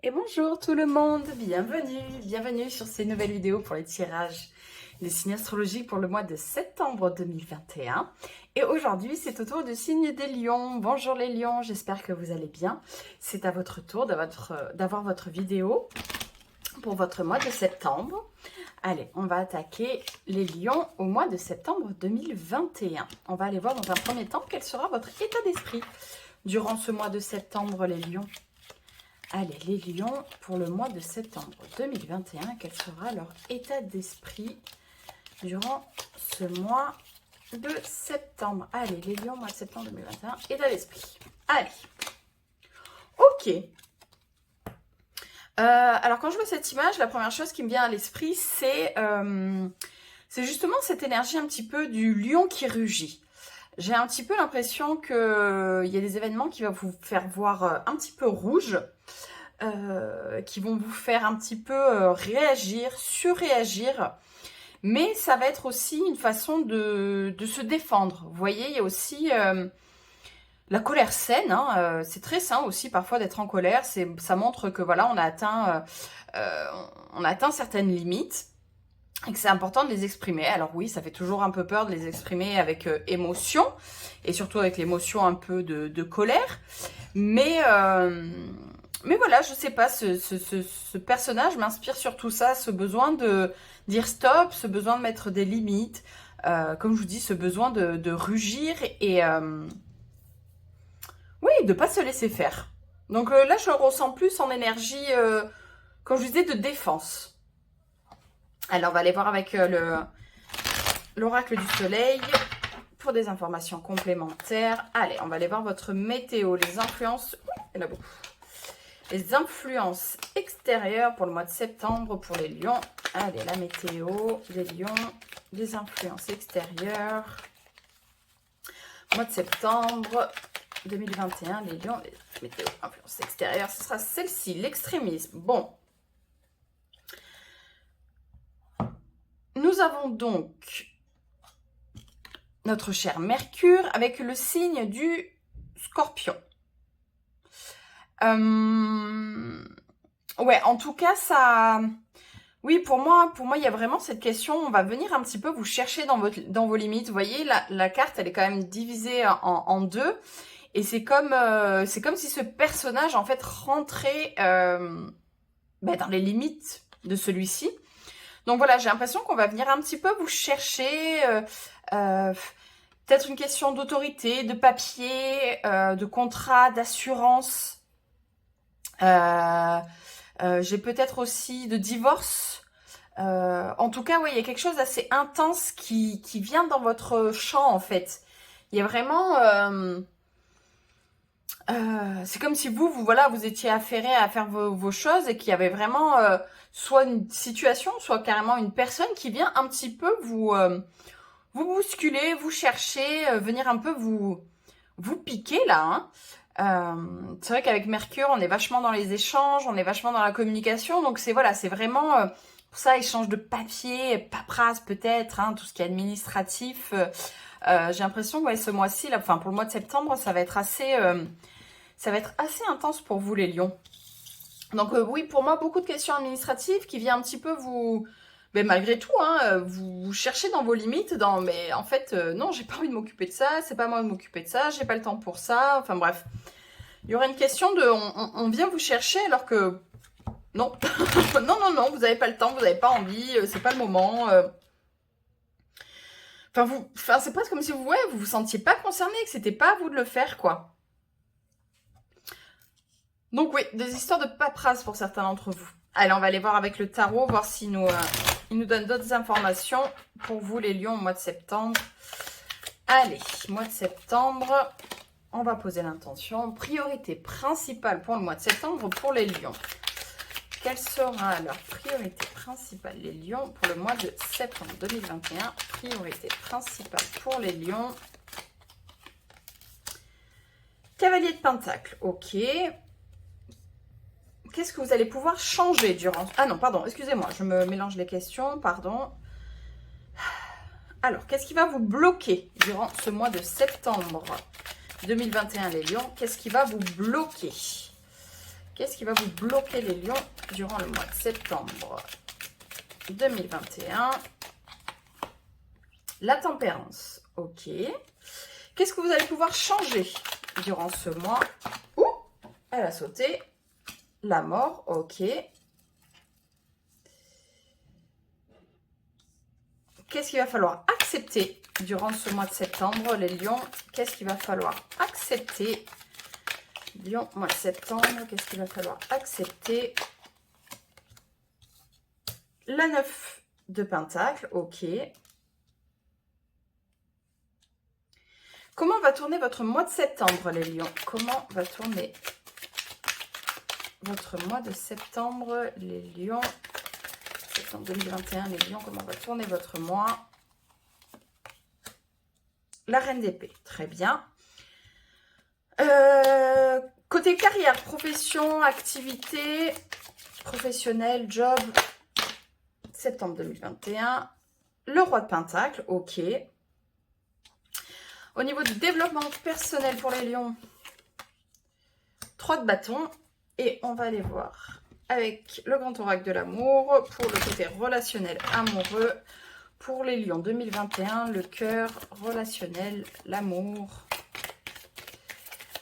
Et bonjour tout le monde, bienvenue sur ces nouvelles vidéos pour les tirages des signes astrologiques pour le mois de septembre 2021. Et aujourd'hui, c'est au tour du signe des lions. Bonjour les lions, j'espère que vous allez bien. C'est à votre tour d'avoir votre vidéo pour votre mois de septembre. Allez, on va attaquer les lions au mois de septembre 2021. On va aller voir dans un premier temps quel sera votre état d'esprit durant ce mois de septembre, les lions. Allez, les lions, pour le mois de septembre 2021, quel sera leur état d'esprit durant ce mois de septembre? Allez, les lions, mois de septembre 2021, état d'esprit. Allez, ok. Alors, quand je vois cette image, la première chose qui me vient à l'esprit, c'est justement cette énergie un petit peu du lion qui rugit. J'ai un petit peu l'impression qu'il y a des événements qui vont vous faire voir un petit peu rouge, qui vont vous faire un petit peu réagir, surréagir, mais ça va être aussi une façon de se défendre. Vous voyez, il y a aussi la colère saine, hein, c'est très sain aussi parfois d'être en colère, ça montre que voilà, on a atteint certaines limites. Et que c'est important de les exprimer. Alors oui, ça fait toujours un peu peur de les exprimer avec émotion, et surtout avec l'émotion un peu de colère. Mais voilà, je sais pas, ce personnage m'inspire surtout ça, ce besoin de dire stop, ce besoin de mettre des limites, comme je vous dis, ce besoin de rugir et oui, de pas se laisser faire. Donc là, je le ressens plus en énergie, comme je vous disais, de défense. Alors, on va aller voir avec l'oracle du soleil pour des informations complémentaires. Allez, on va aller voir votre météo, les influences. Il y en a beaucoup. Les influences extérieures pour le mois de septembre pour les lions. Allez, la météo des lions, les influences extérieures. Mois de septembre 2021, les lions, les météo, influences extérieures. Ce sera celle-ci, l'extrémisme. Bon. Nous avons donc notre cher Mercure avec le signe du Scorpion. Ouais, en tout cas, ça... Oui, pour moi, il y a vraiment cette question. On va venir un petit peu vous chercher dans vos limites. Vous voyez, la carte, elle est quand même divisée en deux. Et c'est comme si ce personnage, en fait, rentrait dans les limites de celui-ci. Donc voilà, j'ai l'impression qu'on va venir un petit peu vous chercher, peut-être une question d'autorité, de papier, de contrat, d'assurance. J'ai peut-être aussi de divorce. En tout cas, oui, il y a quelque chose d'assez intense qui vient dans votre champ, en fait. Il y a vraiment... c'est comme si vous étiez affairé à faire vos choses et qu'il y avait vraiment soit une situation, soit carrément une personne qui vient un petit peu vous bousculer, vous chercher, venir un peu vous piquer là. C'est vrai qu'avec Mercure, on est vachement dans les échanges, on est vachement dans la communication, donc c'est vraiment pour ça, échange de papier, paperasse peut-être, tout ce qui est administratif. J'ai l'impression que ce mois-ci, pour le mois de septembre, ça va être assez intense pour vous les lions. Donc oui, pour moi, beaucoup de questions administratives qui viennent un petit peu vous... Mais malgré tout, vous cherchez dans vos limites, mais en fait, non, j'ai pas envie de m'occuper de ça, c'est pas moi de m'occuper de ça, j'ai pas le temps pour ça, enfin bref. Il y aura une question de... On vient vous chercher alors que... Non, non, vous n'avez pas le temps, vous n'avez pas envie, c'est pas le moment. C'est presque comme si vous vous sentiez pas concerné, que c'était pas à vous de le faire, quoi. Donc oui, des histoires de paperasse pour certains d'entre vous. Allez, on va aller voir avec le tarot, voir s'il nous donne d'autres informations pour vous les lions au mois de septembre. Allez, mois de septembre, on va poser l'intention. Priorité principale pour le mois de septembre pour les lions. Quelle sera leur priorité principale, les lions, pour le mois de septembre 2021? Priorité principale pour les lions. Cavalier de Pentacle, ok. Qu'est-ce que vous allez pouvoir changer durant... Ah non, pardon, excusez-moi, je me mélange les questions, pardon. Alors, qu'est-ce qui va vous bloquer durant ce mois de septembre 2021, les lions? Qu'est-ce qui va vous bloquer? Qu'est-ce qui va vous bloquer les lions durant le mois de septembre 2021? La tempérance, ok. Qu'est-ce que vous allez pouvoir changer durant ce mois? Ouh, elle a sauté. La mort, ok. Qu'est-ce qu'il va falloir accepter durant ce mois de septembre, les lions? Qu'est-ce qu'il va falloir accepter? Lion, mois de septembre, qu'est-ce qu'il va falloir accepter? La 9 de Pentacle, ok. Comment va tourner votre mois de septembre, les lions? Comment va tourner votre mois de septembre, les lions? Septembre 2021, les lions, comment va tourner votre mois? La reine d'épée, très bien. Côté carrière, profession, activité, professionnel, job, septembre 2021. Le roi de Pentacle, ok. Au niveau du développement personnel pour les lions, 3 de bâton. Et on va aller voir avec le grand oracle de l'amour pour le côté relationnel amoureux. Pour les lions 2021, le cœur, relationnel, l'amour.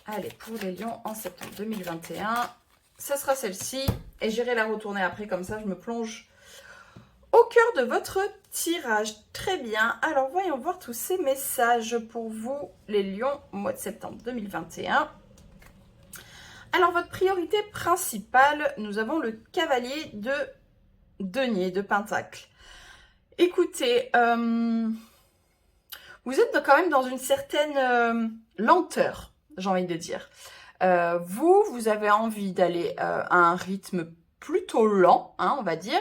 Allez, pour les lions en septembre 2021, ça sera celle-ci. Et j'irai la retourner après, comme ça je me plonge au cœur de votre tirage. Très bien. Alors, voyons voir tous ces messages pour vous, les lions, au mois de septembre 2021. Alors, votre priorité principale, nous avons le cavalier de denier, de pentacle. Écoutez, vous êtes quand même dans une certaine lenteur, j'ai envie de dire. Vous avez envie d'aller à un rythme plutôt lent, hein, on va dire,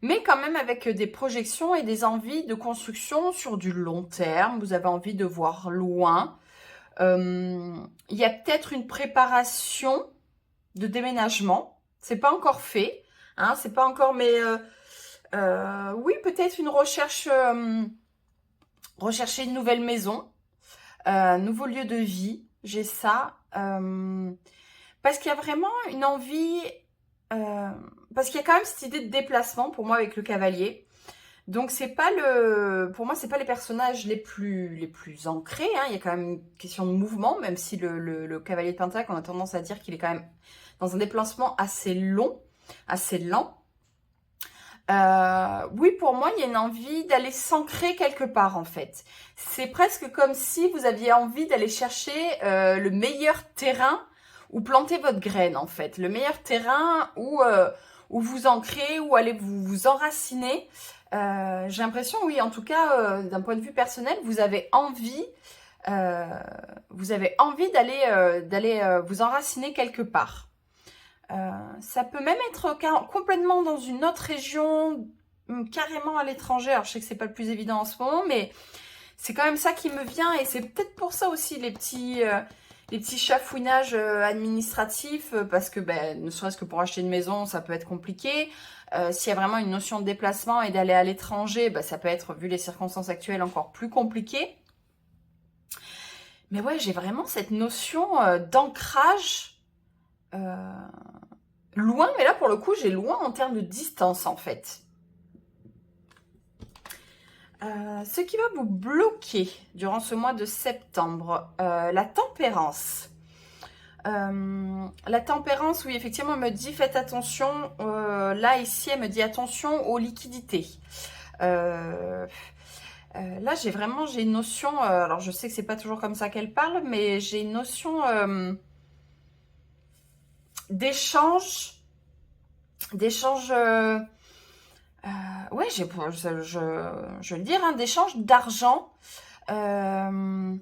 mais quand même avec des projections et des envies de construction sur du long terme. Vous avez envie de voir loin. Il y a peut-être une préparation de déménagement. C'est pas encore fait, hein, c'est pas encore, mais oui, peut-être une recherche, rechercher une nouvelle maison, nouveau lieu de vie. J'ai ça parce qu'il y a vraiment une envie, parce qu'il y a quand même cette idée de déplacement pour moi avec le cavalier. Donc c'est pas pour moi c'est pas les personnages les plus ancrés, hein. Il y a quand même une question de mouvement, même si le cavalier de Pentacle, on a tendance à dire qu'il est quand même dans un déplacement assez long, assez lent. Oui, pour moi, il y a une envie d'aller s'ancrer quelque part, en fait. C'est presque comme si vous aviez envie d'aller chercher le meilleur terrain où planter votre graine, en fait. Le meilleur terrain où vous ancrez, où allez vous enraciner. J'ai l'impression, oui, en tout cas, d'un point de vue personnel, vous avez envie d'aller vous enraciner quelque part. Ça peut même être complètement dans une autre région, carrément à l'étranger. Alors, je sais que c'est pas le plus évident en ce moment, mais c'est quand même ça qui me vient. Et c'est peut-être pour ça aussi les petits chafouinages administratifs, parce que ne serait-ce que pour acheter une maison, ça peut être compliqué. S'il y a vraiment une notion de déplacement et d'aller à l'étranger, ça peut être, vu les circonstances actuelles, encore plus compliqué. Mais ouais, j'ai vraiment cette notion d'ancrage loin, mais là pour le coup j'ai loin en termes de distance en fait. Ce qui va vous bloquer durant ce mois de septembre, la tempérance. La tempérance, oui, effectivement, elle me dit faites attention. Là, ici, elle me dit attention aux liquidités. Là, j'ai une notion. Alors, je sais que c'est pas toujours comme ça qu'elle parle, mais j'ai une notion d'échange. Ouais, je vais le dire, hein, d'échange d'argent. Ouais,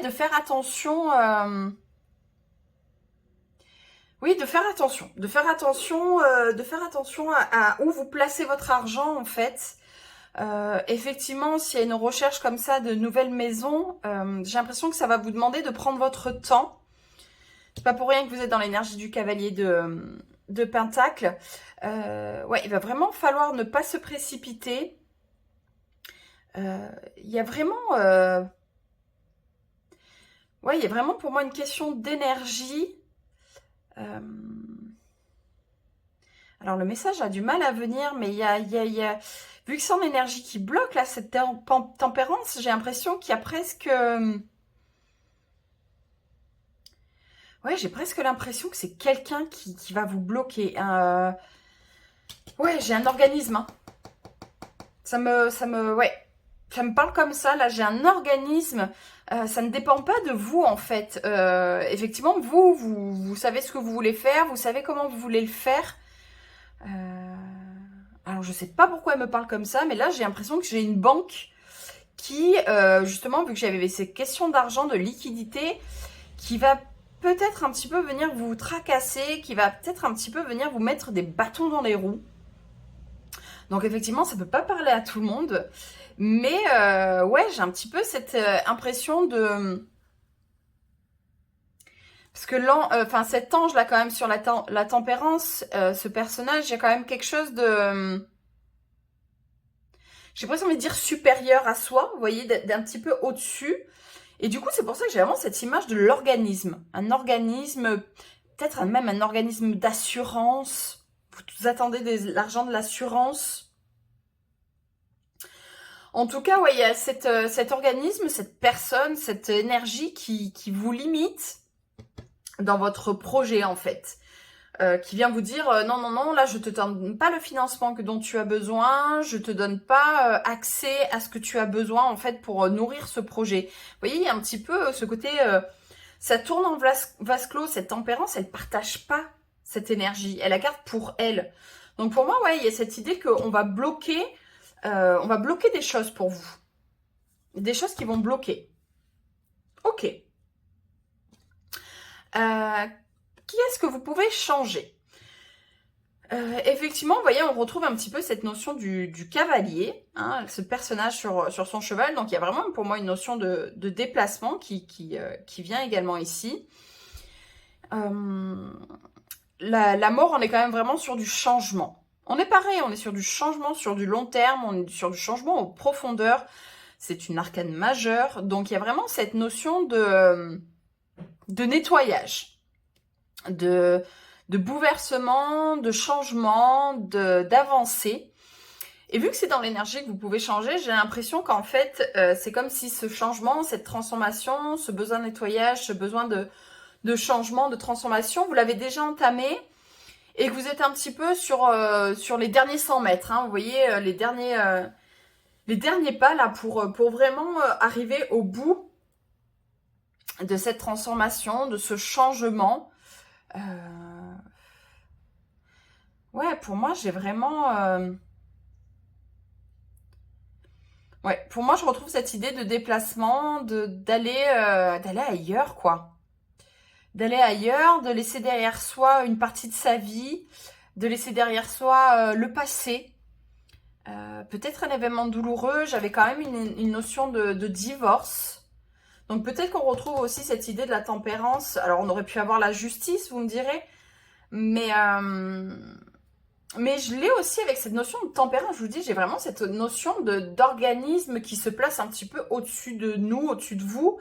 de faire attention. Oui, de faire attention. De faire attention à où vous placez votre argent, en fait. Effectivement, s'il y a une recherche comme ça de nouvelles maisons, j'ai l'impression que ça va vous demander de prendre votre temps. C'est pas pour rien que vous êtes dans l'énergie du cavalier de Pentacle. Ouais, il va vraiment falloir ne pas se précipiter. Il y a vraiment... ouais, il y a vraiment pour moi une question d'énergie. Euh, Alors, le message a du mal à venir, mais vu que c'est en énergie qui bloque, là, cette tempérance, j'ai l'impression qu'il y a presque... Ouais, j'ai presque l'impression que c'est quelqu'un qui va vous bloquer. Ouais, j'ai un organisme, hein. Ouais, ça me parle comme ça. Là, j'ai un organisme. Ça ne dépend pas de vous, en fait. Effectivement, vous savez ce que vous voulez faire. Vous savez comment vous voulez le faire. Alors, je sais pas pourquoi elle me parle comme ça, mais là, j'ai l'impression que j'ai une banque qui, justement, vu que j'avais ces questions d'argent, de liquidité, qui va peut-être un petit peu venir vous tracasser, qui va peut-être un petit peu venir vous mettre des bâtons dans les roues. Donc effectivement, ça peut pas parler à tout le monde, mais ouais, j'ai un petit peu cette impression de... Parce que cet ange là quand même sur la tempérance, ce personnage, il y a quand même quelque chose de... j'ai presque envie de dire supérieur à soi, vous voyez, d'un petit peu au-dessus. Et du coup, c'est pour ça que j'ai vraiment cette image de l'organisme. Un organisme, peut-être même un organisme d'assurance. Vous attendez l'argent de l'assurance. En tout cas, ouais, il y a cet organisme, cette personne, cette énergie qui vous limite dans votre projet, en fait. Qui vient vous dire non, non, non, là, je te donne pas le financement dont tu as besoin, je te donne pas accès à ce que tu as besoin, en fait, pour nourrir ce projet. Vous voyez, il y a un petit peu ce côté, ça tourne en vase clos, cette tempérance, elle partage pas cette énergie, elle la garde pour elle. Donc pour moi, ouais, il y a cette idée qu'on va bloquer des choses pour vous. Des choses qui vont bloquer. Ok. Qui est-ce que vous pouvez changer? Effectivement, vous voyez, on retrouve un petit peu cette notion du cavalier, hein, ce personnage sur son cheval. Donc, il y a vraiment pour moi une notion de déplacement qui vient également ici. La mort, on est quand même vraiment sur du changement. On est pareil, on est sur du changement, sur du long terme, on est sur du changement en profondeur. C'est une arcane majeure. Donc, il y a vraiment cette notion de nettoyage, de bouleversement, de changement, d'avancée. Et vu que c'est dans l'énergie que vous pouvez changer, j'ai l'impression qu'en fait, c'est comme si ce changement, cette transformation, ce besoin de nettoyage, ce besoin de changement, de transformation, vous l'avez déjà entamé et que vous êtes un petit peu sur les derniers 100 mètres. Hein, vous voyez, les derniers pas là pour vraiment arriver au bout de cette transformation, de ce changement. Ouais, pour moi, j'ai vraiment... Ouais, pour moi, je retrouve cette idée de déplacement, d'aller ailleurs, quoi. D'aller ailleurs, de laisser derrière soi une partie de sa vie, de laisser derrière soi le passé. Peut-être un événement douloureux, j'avais quand même une notion de divorce. Donc peut-être qu'on retrouve aussi cette idée de la tempérance. Alors on aurait pu avoir la justice, vous me direz, mais je l'ai aussi avec cette notion de tempérance. Je vous dis, j'ai vraiment cette notion d'organisme qui se place un petit peu au-dessus de nous, au-dessus de vous,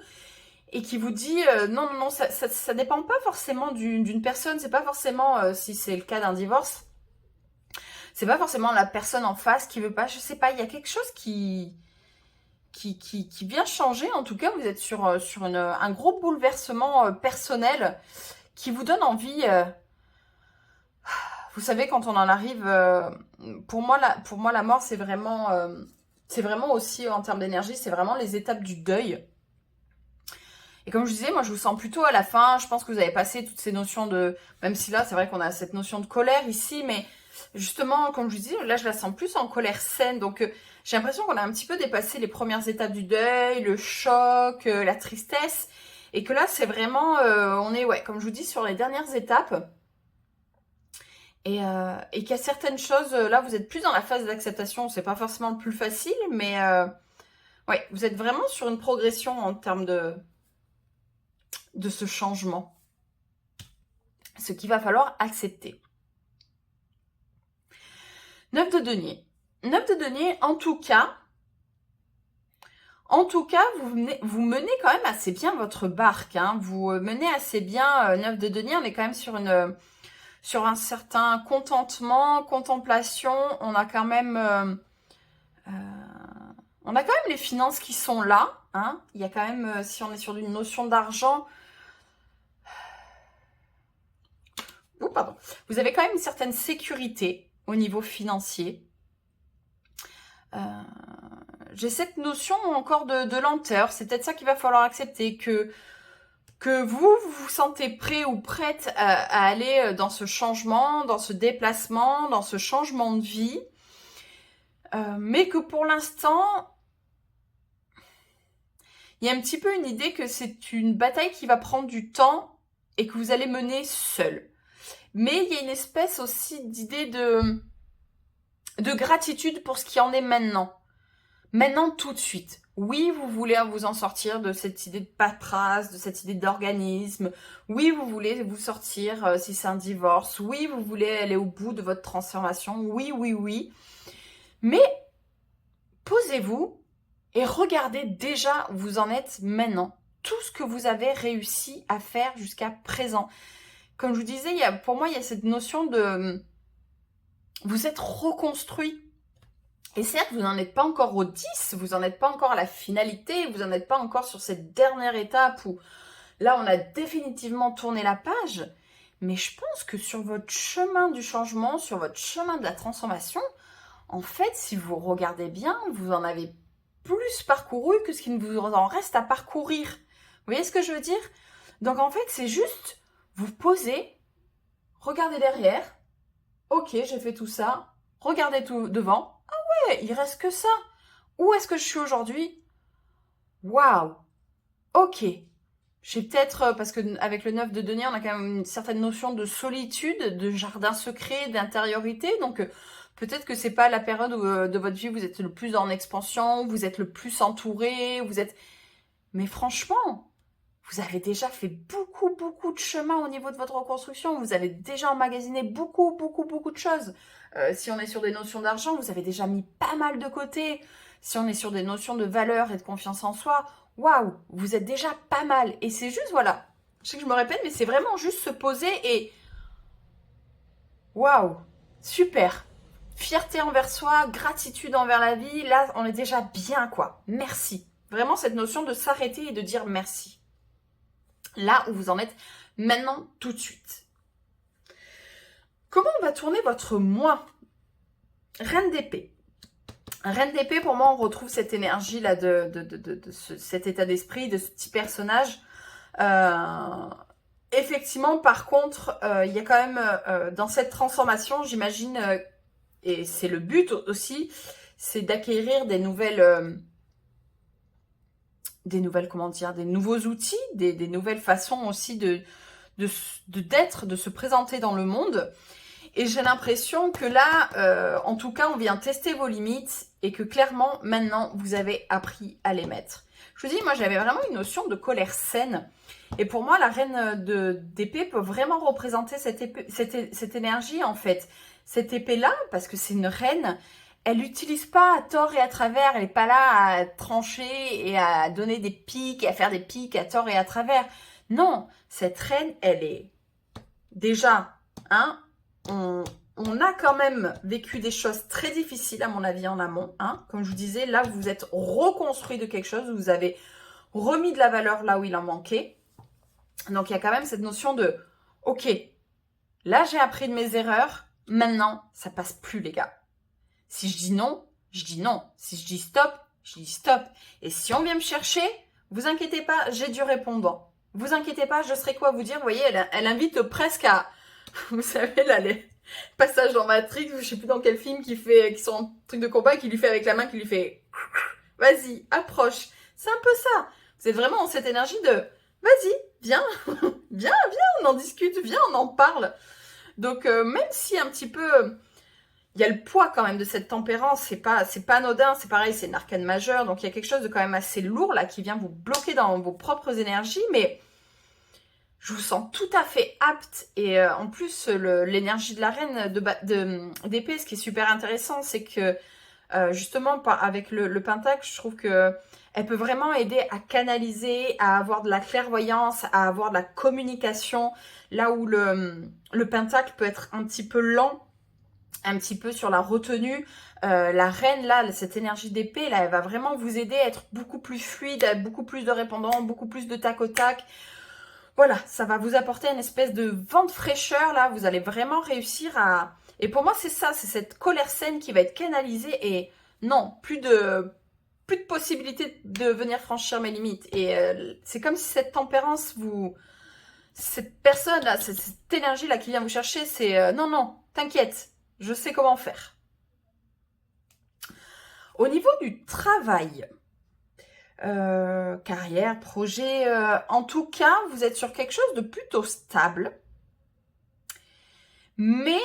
et qui vous dit non, non, non, ça dépend pas forcément d'une personne. C'est pas forcément, si c'est le cas d'un divorce, c'est pas forcément la personne en face qui veut pas. Je sais pas, il y a quelque chose qui vient changer. En tout cas, vous êtes sur un gros bouleversement personnel qui vous donne envie. Vous savez, quand on en arrive, pour moi, la mort, c'est vraiment aussi, en termes d'énergie, c'est vraiment les étapes du deuil. Et comme je disais, moi, je vous sens plutôt à la fin. Je pense que vous avez passé toutes ces notions de... Même si là, c'est vrai qu'on a cette notion de colère ici, mais justement, comme je vous dis, là, je la sens plus en colère saine. Donc, j'ai l'impression qu'on a un petit peu dépassé les premières étapes du deuil, le choc, la tristesse. Et que là, c'est vraiment... on est, ouais, comme je vous dis, sur les dernières étapes. Et qu'il y a certaines choses, là, vous êtes plus dans la phase d'acceptation. C'est pas forcément le plus facile, mais ouais, vous êtes vraiment sur une progression en termes de ce changement. Ce qu'il va falloir accepter. 9 de denier. 9 de denier, en tout cas, En tout cas, vous menez quand même assez bien votre barque. Hein. Vous menez assez bien 9 de denier. On est quand même sur un certain contentement, contemplation. On a quand même les finances qui sont là. Hein. Il y a quand même, si on est sur une notion d'argent, pardon, vous avez quand même une certaine sécurité au niveau financier. J'ai cette notion encore de lenteur. C'est peut-être ça qu'il va falloir accepter, que vous vous sentez prêt ou prête à aller dans ce changement, dans ce déplacement, dans ce changement de vie. Mais que pour l'instant, il y a un petit peu une idée que c'est une bataille qui va prendre du temps et que vous allez mener seul. Mais il y a une espèce aussi d'idée de gratitude pour ce qui en est maintenant. Maintenant, tout de suite. Oui, vous voulez vous en sortir de cette idée de paperasse, de cette idée d'organisme. Oui, vous voulez vous sortir si c'est un divorce. Oui, vous voulez aller au bout de votre transformation. Oui, oui, oui. Mais posez-vous et regardez déjà où vous en êtes maintenant. Tout ce que vous avez réussi à faire jusqu'à présent. Comme je vous disais, pour moi, il y a cette notion de... Vous êtes reconstruit. Et certes, vous n'en êtes pas encore au 10, vous n'en êtes pas encore à la finalité, vous n'en êtes pas encore sur cette dernière étape où là, on a définitivement tourné la page. Mais je pense que sur votre chemin du changement, sur votre chemin de la transformation, en fait, si vous regardez bien, vous en avez plus parcouru que ce qu'il vous en reste à parcourir. Vous voyez ce que je veux dire? Donc en fait, c'est juste vous poser, regardez derrière. Ok, j'ai fait tout ça. Regardez tout devant. Il reste que ça. Où est-ce que je suis aujourd'hui? Waouh. Ok. J'ai peut-être, parce que avec le 9 de denier, on a quand même une certaine notion de solitude, de jardin secret, d'intériorité. Donc peut-être que c'est pas la période où, de votre vie où vous êtes le plus en expansion, vous êtes le plus entouré, Mais franchement, vous avez déjà fait beaucoup, beaucoup de chemin au niveau de votre reconstruction. Vous avez déjà emmagasiné beaucoup, beaucoup, beaucoup de choses. Si on est sur des notions d'argent, vous avez déjà mis pas mal de côté. Si on est sur des notions de valeur et de confiance en soi, waouh, vous êtes déjà pas mal. Et c'est juste, voilà, je sais que je me répète, mais c'est vraiment juste se poser et... Waouh, super. Fierté envers soi, gratitude envers la vie. Là, on est déjà bien, quoi. Merci. Vraiment cette notion de s'arrêter et de dire merci. Là où vous en êtes maintenant, tout de suite. Comment on va tourner votre moi? Reine d'épée. Reine d'épée, pour moi, on retrouve cette énergie-là cet état d'esprit, de ce petit personnage. Effectivement, par contre, il y a quand même, dans cette transformation, j'imagine, et c'est le but aussi, c'est d'acquérir des nouvelles, comment dire, des nouveaux outils, des nouvelles façons aussi d'être, de se présenter dans le monde. Et j'ai l'impression que là, en tout cas, on vient tester vos limites et que clairement, maintenant, vous avez appris à les mettre. Je vous dis, moi, j'avais vraiment une notion de colère saine. Et pour moi, la reine d'épée peut vraiment représenter cette énergie, en fait. Cette épée-là, parce que c'est une reine, elle n'utilise pas à tort et à travers. Elle n'est pas là à trancher et à donner des pics, à faire des pics à tort et à travers. Non, cette reine, elle est déjà... Hein, on a quand même vécu des choses très difficiles, à mon avis, en amont. Hein. Comme je vous disais, là, vous êtes reconstruit de quelque chose. Vous avez remis de la valeur là où il en manquait. Donc, il y a quand même cette notion de « Ok, là, j'ai appris de mes erreurs. Maintenant, ça passe plus, les gars. Si je dis non, je dis non. Si je dis stop, je dis stop. Et si on vient me chercher, vous inquiétez pas, j'ai du répondant. Vous inquiétez pas, je serai quoi vous dire. Vous voyez, elle invite presque à... Vous savez, là, les passages dans Matrix, je sais plus dans quel film, qui sont un truc de combat, qui lui fait avec la main, qui lui fait vas-y, approche. C'est un peu ça. Vous êtes vraiment dans cette énergie de vas-y, viens, viens, on en discute, viens, on en parle. Donc, même si un petit peu, il y a le poids quand même de cette tempérance, c'est pas anodin, c'est pareil, c'est une arcane majeure, donc il y a quelque chose de quand même assez lourd là, qui vient vous bloquer dans vos propres énergies, mais je vous sens tout à fait apte. Et en plus, l'énergie de la reine d'épée, ce qui est super intéressant, c'est que justement, avec le pentacle, je trouve que elle peut vraiment aider à canaliser, à avoir de la clairvoyance, à avoir de la communication, là où le pentacle peut être un petit peu lent, un petit peu sur la retenue. La reine, là, cette énergie d'épée, là, elle va vraiment vous aider à être beaucoup plus fluide, à beaucoup plus de répondants, beaucoup plus de tac au tac. Voilà, ça va vous apporter une espèce de vent de fraîcheur, là. Vous allez vraiment réussir à... Et pour moi, c'est ça, c'est cette colère saine qui va être canalisée et non, plus de possibilité de venir franchir mes limites. Et c'est comme si cette tempérance cette personne-là, cette énergie-là qui vient vous chercher, c'est non, non, t'inquiète, je sais comment faire. Au niveau du travail, carrière, projet, en tout cas, vous êtes sur quelque chose de plutôt stable. Mais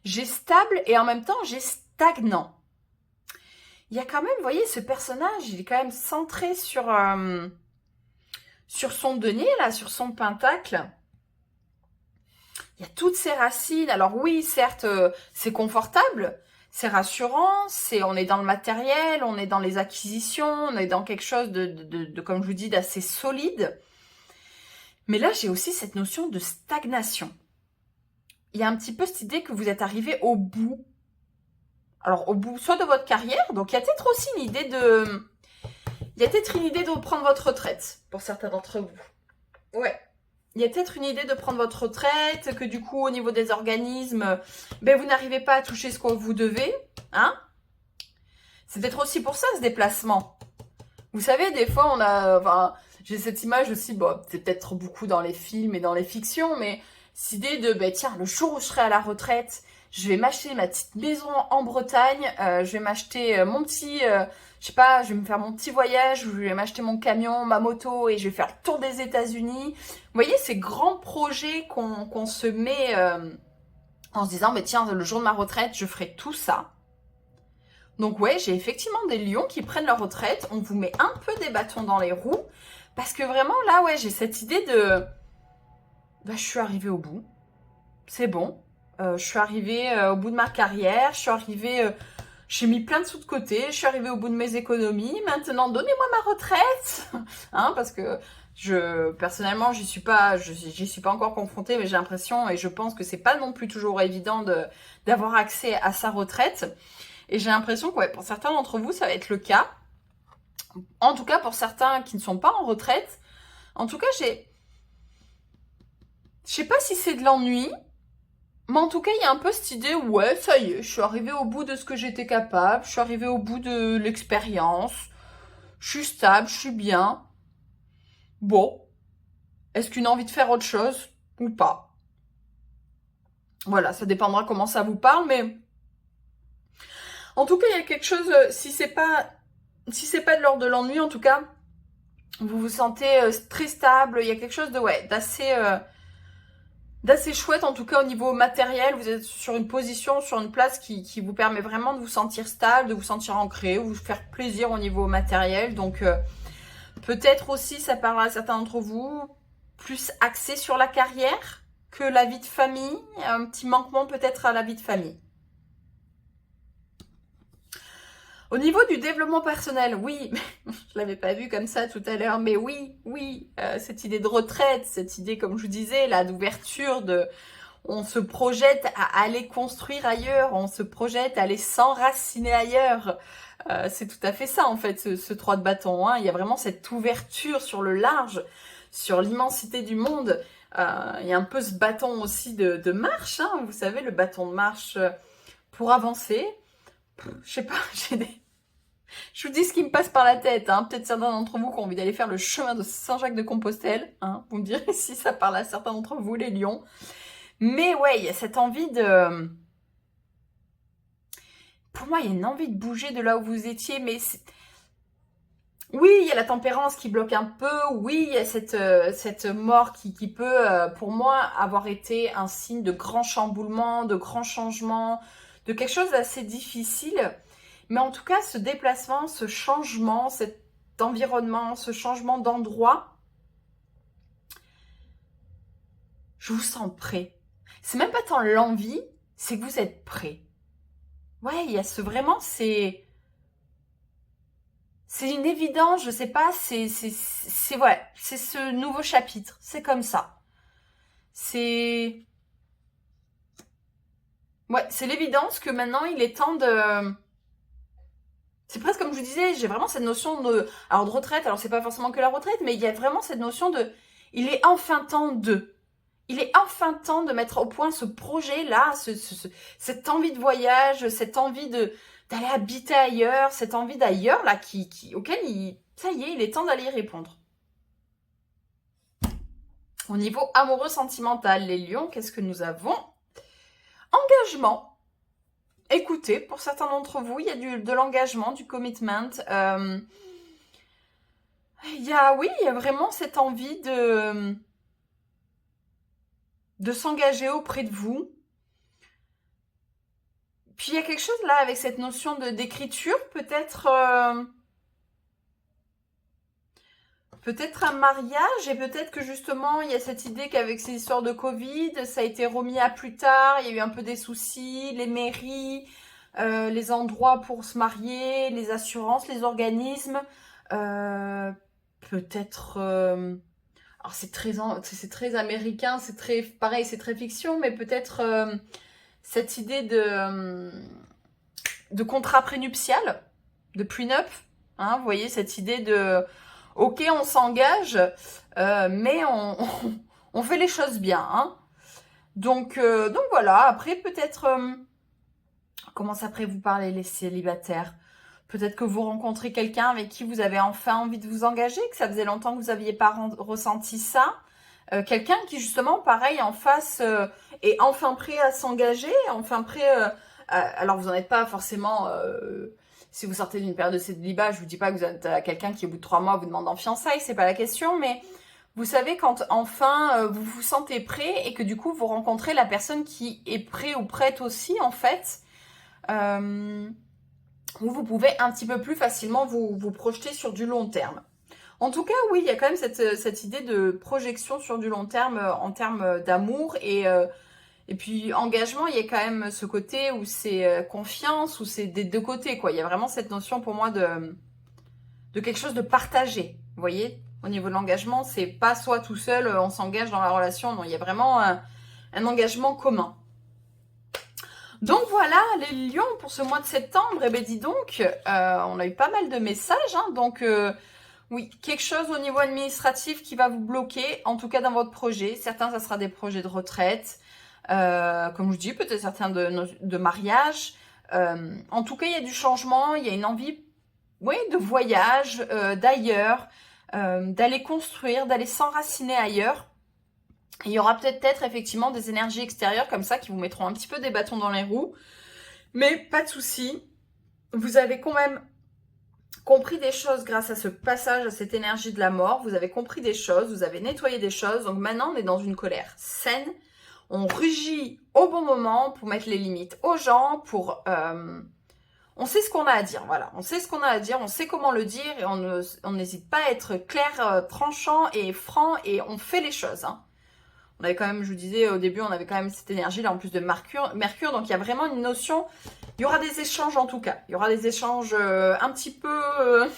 j'ai stable et en même temps, j'ai stagnant. Il y a quand même, vous voyez, ce personnage, il est quand même centré sur son denier, là, sur son pentacle. Il y a toutes ses racines. Alors oui, certes, c'est confortable, c'est rassurant, on est dans le matériel, on est dans les acquisitions, on est dans quelque chose de comme je vous dis, d'assez solide. Mais là, j'ai aussi cette notion de stagnation. Il y a un petit peu cette idée que vous êtes arrivé au bout. Alors, au bout, soit de votre carrière, donc il y a peut-être aussi une idée de... Il y a peut-être une idée de prendre votre retraite, pour certains d'entre vous. Ouais. Il y a peut-être une idée de prendre votre retraite, que du coup, au niveau des organismes, ben, vous n'arrivez pas à toucher ce que vous devez. Hein? C'est peut-être aussi pour ça, ce déplacement. Vous savez, des fois, on a... Enfin, j'ai cette image aussi, bon, c'est peut-être beaucoup dans les films et dans les fictions, mais cette idée de, ben, tiens, le jour où je serai à la retraite, je vais m'acheter ma petite maison en Bretagne, je vais m'acheter mon petit, je sais pas, je vais me faire mon petit voyage, je vais m'acheter mon camion, ma moto et je vais faire le tour des États-Unis. Vous voyez, ces grands projets qu'on se met en se disant, mais tiens, le jour de ma retraite, je ferai tout ça. Donc ouais, j'ai effectivement des lions qui prennent leur retraite, on vous met un peu des bâtons dans les roues, parce que vraiment là, ouais, j'ai cette idée de, bah, je suis arrivée au bout, c'est bon. Je suis arrivée au bout de ma carrière, je suis arrivée, j'ai mis plein de sous de côté, je suis arrivée au bout de mes économies. Maintenant, donnez-moi ma retraite, hein, parce que personnellement, j'y suis pas encore confrontée, mais j'ai l'impression et je pense que c'est pas non plus toujours évident d'avoir accès à sa retraite. Et j'ai l'impression que ouais, pour certains d'entre vous, ça va être le cas. En tout cas, pour certains qui ne sont pas en retraite, en tout cas, je sais pas si c'est de l'ennui. Mais en tout cas, il y a un peu cette idée, ouais, ça y est, je suis arrivée au bout de ce que j'étais capable, je suis arrivée au bout de l'expérience, je suis stable, je suis bien. Bon, est-ce qu'une envie de faire autre chose ou pas? Voilà, ça dépendra comment ça vous parle, mais en tout cas, il y a quelque chose, si c'est pas de l'ordre de l'ennui, en tout cas, vous vous sentez très stable, il y a quelque chose de, ouais, d'assez chouette, en tout cas au niveau matériel, vous êtes sur une position, sur une place qui vous permet vraiment de vous sentir stable, de vous sentir ancré, vous faire plaisir au niveau matériel. Donc peut-être aussi, ça parlera à certains d'entre vous, plus axé sur la carrière que la vie de famille, un petit manquement peut-être à la vie de famille. Au niveau du développement personnel, oui, je l'avais pas vu comme ça tout à l'heure, mais oui, cette idée de retraite, cette idée, comme je vous disais, là, d'ouverture, on se projette à aller construire ailleurs, on se projette à aller s'enraciner ailleurs. C'est tout à fait ça, en fait, ce 3 de bâton. Hein. Il y a vraiment cette ouverture sur le large, sur l'immensité du monde. Il y a un peu ce bâton aussi de marche, hein, vous savez, le bâton de marche pour avancer. Je sais pas, je vous dis ce qui me passe par la tête. Hein. Peut-être certains d'entre vous qui ont envie d'aller faire le chemin de Saint-Jacques-de-Compostelle. Hein. Vous me direz si ça parle à certains d'entre vous, les lions. Mais ouais, il y a cette envie de... Pour moi, il y a une envie de bouger de là où vous étiez, mais... Oui, il y a la tempérance qui bloque un peu. Oui, il y a cette mort qui peut, pour moi, avoir été un signe de grand chamboulement, de grand changement, de quelque chose d'assez difficile. Mais en tout cas, ce déplacement, ce changement, cet environnement, ce changement d'endroit, je vous sens prêt. C'est même pas tant l'envie, c'est que vous êtes prêt. Ouais, il y a vraiment, c'est une évidence, je sais pas, ouais, c'est ce nouveau chapitre, c'est comme ça. C'est, ouais, c'est l'évidence que maintenant il est temps de, c'est presque comme je vous disais, j'ai vraiment cette notion de retraite, alors c'est pas forcément que la retraite, mais il y a vraiment cette notion de, il est enfin temps de. Il est enfin temps de mettre au point ce projet-là, cette envie de voyage, cette envie d'aller habiter ailleurs, cette envie d'ailleurs là auquel ça y est, il est temps d'aller y répondre. Au niveau amoureux sentimental, les lions, qu'est-ce que nous avons? Engagement. Écoutez, pour certains d'entre vous, il y a de l'engagement, du commitment. Il y a vraiment cette envie de s'engager auprès de vous. Puis il y a quelque chose là avec cette notion d'écriture, peut-être un mariage, et peut-être que justement il y a cette idée qu'avec ces histoires de Covid, ça a été remis à plus tard, il y a eu un peu des soucis, les mairies, les endroits pour se marier, les assurances, les organismes, peut-être... alors c'est très américain, c'est très pareil, c'est très fiction, mais peut-être cette idée de contrat prénuptial, de prenup, hein, vous voyez cette idée de ok, on s'engage, mais on fait les choses bien, hein. Donc voilà, après peut-être commence après vous parler les célibataires. Peut-être que vous rencontrez quelqu'un avec qui vous avez enfin envie de vous engager, que ça faisait longtemps que vous n'aviez pas ressenti ça. Quelqu'un qui justement, pareil, en face, est enfin prêt à s'engager, enfin prêt... alors vous n'en êtes pas forcément... si vous sortez d'une période de célibat, je vous dis pas que vous êtes quelqu'un qui au bout de 3 mois vous demande en fiançailles, c'est pas la question, mais vous savez quand enfin vous vous sentez prêt et que du coup vous rencontrez la personne qui est prêt ou prête aussi en fait, où vous pouvez un petit peu plus facilement vous projeter sur du long terme. En tout cas, oui, il y a quand même cette idée de projection sur du long terme en termes d'amour et puis engagement, il y a quand même ce côté où c'est confiance, où c'est des deux côtés, quoi. Il y a vraiment cette notion pour moi de quelque chose de partagé, vous voyez. Au niveau de l'engagement, c'est pas soi tout seul, on s'engage dans la relation, non, il y a vraiment un engagement commun. Donc voilà, les lions pour ce mois de septembre, eh ben dis donc, on a eu pas mal de messages, hein, donc... oui, quelque chose au niveau administratif qui va vous bloquer, en tout cas dans votre projet. Certains, ça sera des projets de retraite, comme je dis, peut-être certains de mariage. En tout cas, il y a du changement, il y a une envie, oui, de voyage, d'ailleurs, d'aller construire, d'aller s'enraciner ailleurs. Et il y aura peut-être effectivement des énergies extérieures comme ça qui vous mettront un petit peu des bâtons dans les roues. Mais pas de souci, vous avez quand même compris des choses grâce à ce passage, à cette énergie de la mort. Vous avez compris des choses, vous avez nettoyé des choses. Donc maintenant, on est dans une colère saine. On rugit au bon moment pour mettre les limites aux gens, on sait ce qu'on a à dire, voilà. On sait ce qu'on a à dire, on sait comment le dire et on n'hésite pas à être clair, tranchant et franc et on fait les choses, hein. On avait quand même, je vous disais au début, on avait quand même cette énergie là en plus de Mercure, donc il y a vraiment une notion, il y aura des échanges en tout cas, il y aura des échanges un petit peu,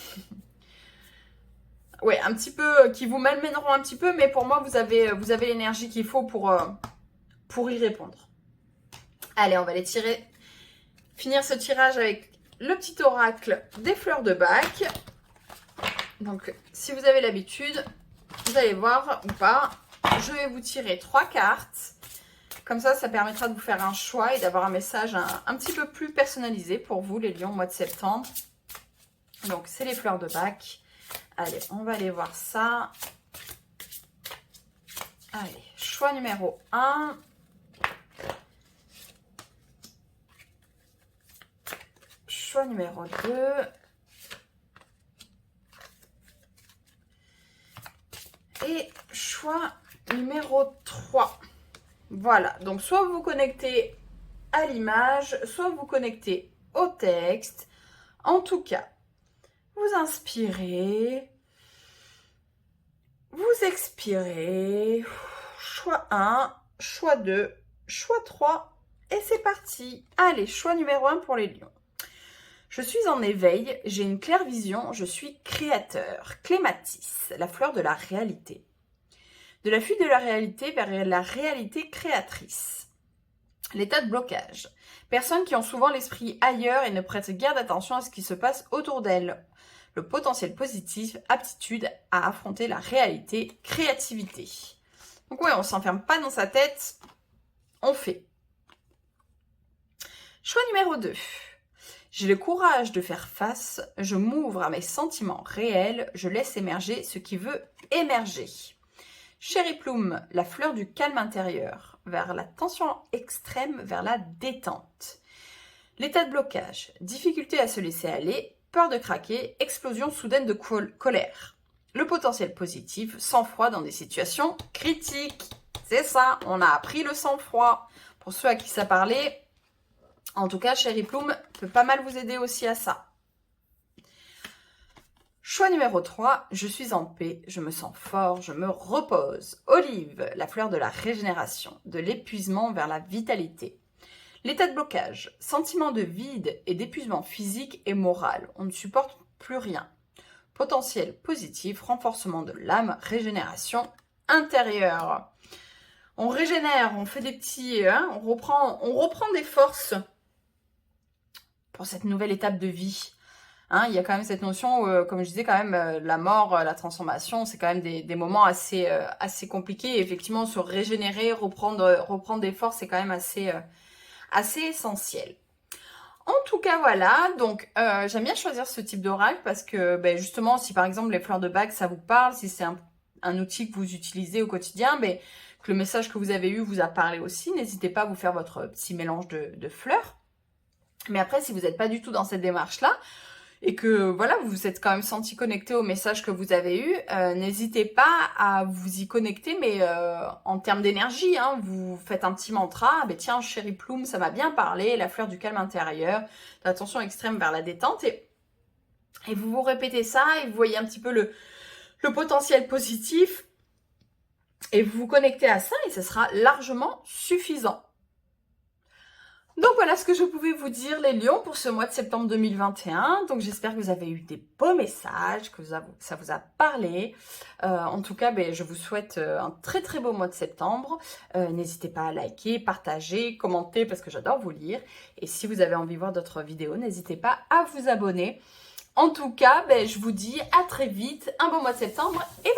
ouais, un petit peu, qui vous malmèneront un petit peu, mais pour moi vous avez l'énergie qu'il faut pour y répondre. Allez, on va les finir ce tirage avec le petit oracle des fleurs de Bach. Donc si vous avez l'habitude, vous allez voir ou pas. Je vais vous tirer 3 cartes. Comme ça, ça permettra de vous faire un choix et d'avoir un message un petit peu plus personnalisé pour vous, les lions, au mois de septembre. Donc, c'est les fleurs de Bach. Allez, on va aller voir ça. Allez, choix numéro 1. Choix numéro 2. Et choix numéro 3. Voilà, donc soit vous vous connectez à l'image, soit vous connectez au texte. En tout cas, vous inspirez, vous expirez. Choix 1, choix 2, choix 3 Et c'est parti. Allez, choix numéro 1 pour les lions. Je suis en éveil, j'ai une claire vision, je suis créateur. Clématis, la fleur de la réalité. De la fuite de la réalité vers la réalité créatrice. L'état de blocage. Personnes qui ont souvent l'esprit ailleurs et ne prêtent guère d'attention à ce qui se passe autour d'elles. Le potentiel positif, aptitude à affronter la réalité, créativité. Donc ouais, on ne s'enferme pas dans sa tête, on fait. Choix numéro 2. J'ai le courage de faire face, je m'ouvre à mes sentiments réels, je laisse émerger ce qui veut émerger. Cherry Plum, la fleur du calme intérieur, vers la tension extrême, vers la détente. L'état de blocage, difficulté à se laisser aller, peur de craquer, explosion soudaine de colère. Le potentiel positif, sang-froid dans des situations critiques. C'est ça, on a appris le sang-froid. Pour ceux à qui ça parlait, en tout cas, Cherry Plum peut pas mal vous aider aussi à ça. Choix numéro 3, je suis en paix, je me sens fort, je me repose. Olive, la fleur de la régénération, de l'épuisement vers la vitalité. L'état de blocage, sentiment de vide et d'épuisement physique et moral. On ne supporte plus rien. Potentiel positif, renforcement de l'âme, régénération intérieure. On régénère, on fait des petits... on reprend des forces pour cette nouvelle étape de vie. Il y a quand même cette notion où, comme je disais, quand même, la mort, la transformation, c'est quand même des moments assez compliqués. Et effectivement, se régénérer, reprendre des forces, c'est quand même assez essentiel. En tout cas, voilà. Donc, j'aime bien choisir ce type d'oracle parce que, justement, si par exemple les fleurs de bague, ça vous parle, si c'est un outil que vous utilisez au quotidien, que le message que vous avez eu vous a parlé aussi, n'hésitez pas à vous faire votre petit mélange de fleurs. Mais après, si vous n'êtes pas du tout dans cette démarche-là, et que voilà, vous vous êtes quand même senti connecté au message que vous avez eu, n'hésitez pas à vous y connecter, mais en termes d'énergie, vous faites un petit mantra, tiens, Cherry Plum, ça m'a bien parlé, la fleur du calme intérieur, de l'attention extrême vers la détente, et vous vous répétez ça, et vous voyez un petit peu le potentiel positif, et vous vous connectez à ça, et ce sera largement suffisant. Donc voilà ce que je pouvais vous dire les lions pour ce mois de septembre 2021. Donc j'espère que vous avez eu des beaux messages, que ça vous a parlé. En tout cas, je vous souhaite un très très beau mois de septembre. N'hésitez pas à liker, partager, commenter parce que j'adore vous lire. Et si vous avez envie de voir d'autres vidéos, n'hésitez pas à vous abonner. En tout cas, je vous dis à très vite, un bon mois de septembre et